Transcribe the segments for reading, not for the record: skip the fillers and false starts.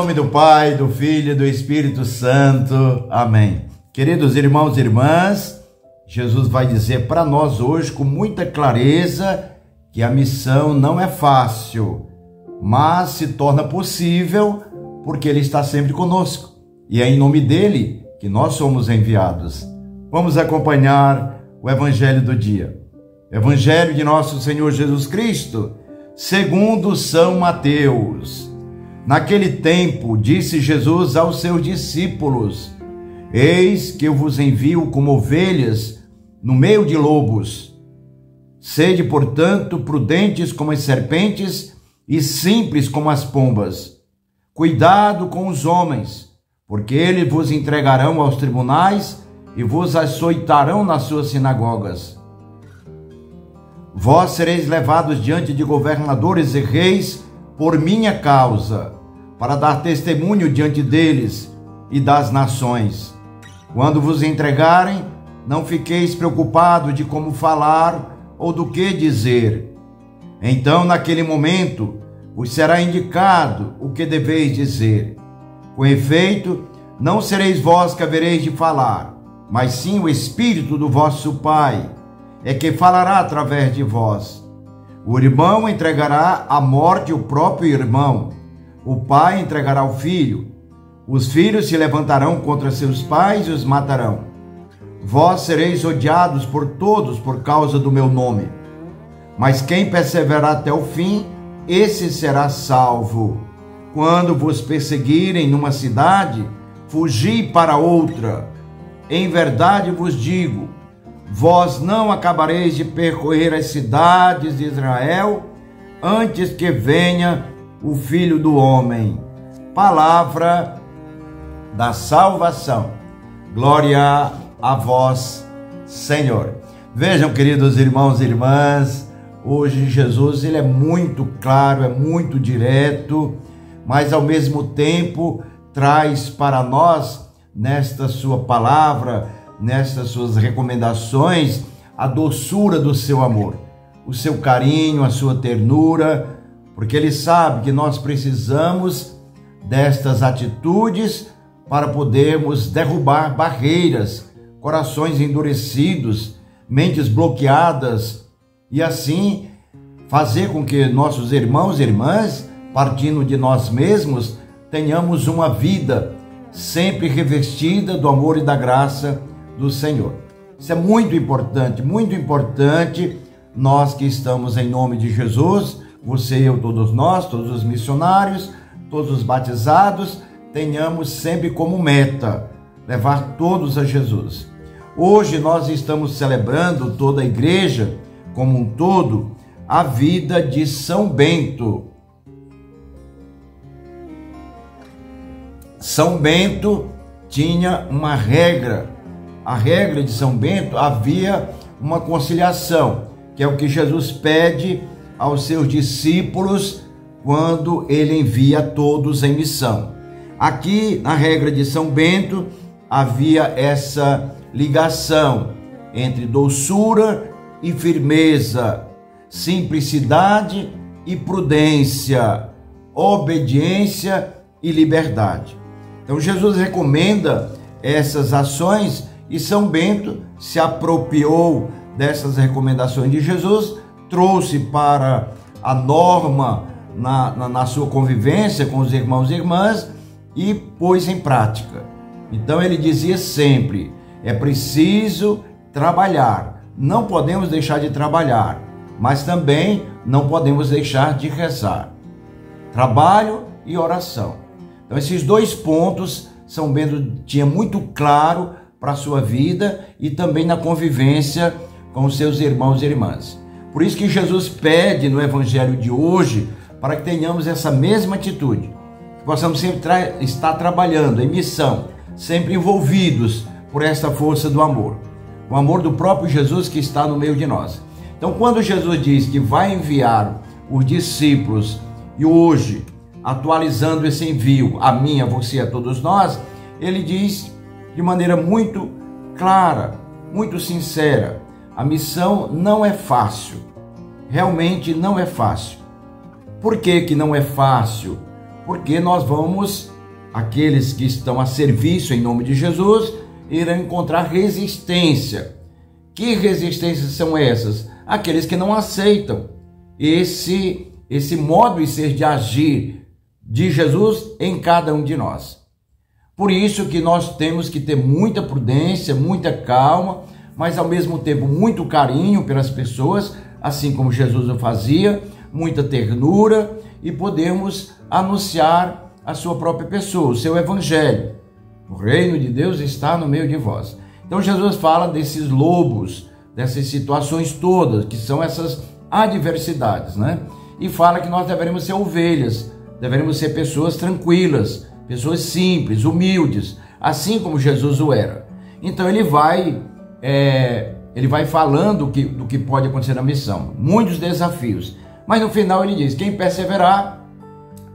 nome do Pai, do Filho e do Espírito Santo. Amém. Queridos irmãos e irmãs, Jesus vai dizer para nós hoje com muita clareza que a missão não é fácil, mas se torna possível porque Ele está sempre conosco. E é em nome dEle que nós somos enviados. Vamos acompanhar o Evangelho do dia. Evangelho de nosso Senhor Jesus Cristo, segundo São Mateus. Naquele tempo, disse Jesus aos seus discípulos: Eis que eu vos envio como ovelhas no meio de lobos. Sede, portanto, prudentes como as serpentes e simples como as pombas. Cuidado com os homens, porque eles vos entregarão aos tribunais e vos açoitarão nas suas sinagogas. Vós sereis levados diante de governadores e reis por minha causa, para dar testemunho diante deles e das nações. Quando vos entregarem, não fiqueis preocupados de como falar ou do que dizer. Então, naquele momento, vos será indicado o que deveis dizer. Com efeito, não sereis vós que havereis de falar, mas sim o Espírito do vosso Pai, é que falará através de vós. O irmão entregará à morte o próprio irmão, o pai entregará o filho, os filhos se levantarão contra seus pais e os matarão. Vós sereis odiados por todos por causa do meu nome, mas quem perseverar até o fim, esse será salvo. Quando vos perseguirem numa cidade, fugi para outra. Em verdade vos digo, vós não acabareis de percorrer as cidades de Israel antes que venha o Filho do Homem. Palavra da salvação. Glória a vós, Senhor. Vejam, queridos irmãos e irmãs, hoje Jesus ele é muito claro, é muito direto, mas ao mesmo tempo traz para nós, nesta sua palavra, nestas suas recomendações, a doçura do seu amor, o seu carinho, a sua ternura, porque Ele sabe que nós precisamos destas atitudes para podermos derrubar barreiras, corações endurecidos, mentes bloqueadas, e assim fazer com que nossos irmãos e irmãs, partindo de nós mesmos, tenhamos uma vida sempre revestida do amor e da graça do Senhor. Isso é muito importante, nós que estamos em nome de Jesus, você e eu, todos nós, todos os missionários, todos os batizados, tenhamos sempre como meta levar todos a Jesus. Hoje nós estamos celebrando, toda a igreja como um todo, a vida de São Bento. São Bento tinha uma regra. A regra de São Bento havia uma conciliação, que é o que Jesus pede aos seus discípulos quando ele envia todos em missão. Aqui, na regra de São Bento, havia essa ligação entre doçura e firmeza, simplicidade e prudência, obediência e liberdade. Então Jesus recomenda essas ações e São Bento se apropriou dessas recomendações de Jesus, trouxe para a norma na sua convivência com os irmãos e irmãs e pôs em prática. Então ele dizia sempre, é preciso trabalhar, não podemos deixar de trabalhar, mas também não podemos deixar de rezar. Trabalho e oração. Então esses dois pontos São Bento tinha muito claro para a sua vida e também na convivência com os seus irmãos e irmãs. Por isso que Jesus pede no Evangelho de hoje para que tenhamos essa mesma atitude, que possamos sempre estar trabalhando em missão, sempre envolvidos por essa força do amor, o amor do próprio Jesus que está no meio de nós. Então, quando Jesus diz que vai enviar os discípulos, e hoje, atualizando esse envio a mim, a você, a todos nós, ele diz de maneira muito clara, muito sincera, a missão não é fácil, realmente não é fácil. Por que que não é fácil? porque nós vamos, aqueles que estão a serviço em nome de Jesus, irão encontrar resistência. Que resistências são essas? Aqueles que não aceitam esse modo de agir de Jesus em cada um de nós. Por isso que nós temos que ter muita prudência, muita calma, mas ao mesmo tempo muito carinho pelas pessoas, assim como Jesus o fazia, muita ternura, e podermos anunciar a sua própria pessoa, o seu evangelho. O reino de Deus está no meio de vós. Então Jesus fala desses lobos, dessas situações todas, que são essas adversidades, né? E fala que nós deveremos ser ovelhas, deveremos ser pessoas tranquilas, pessoas simples, humildes, assim como Jesus o era. Então ele vai falando do que pode acontecer na missão, muitos desafios, mas no final ele diz: quem perseverar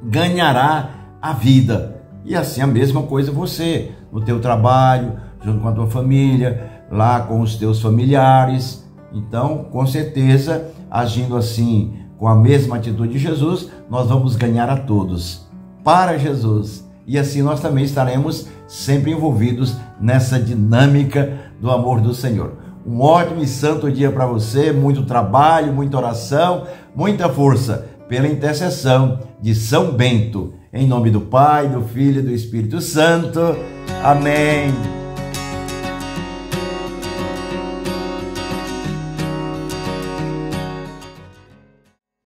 ganhará a vida. E assim a mesma coisa você, no teu trabalho, junto com a tua família, lá com os teus familiares. Então, com certeza, agindo assim, com a mesma atitude de Jesus, nós vamos ganhar a todos para Jesus. E assim nós também estaremos sempre envolvidos nessa dinâmica do amor do Senhor. Um ótimo e santo dia para você, muito trabalho, muita oração, muita força, pela intercessão de São Bento. Em nome do Pai, do Filho e do Espírito Santo. Amém.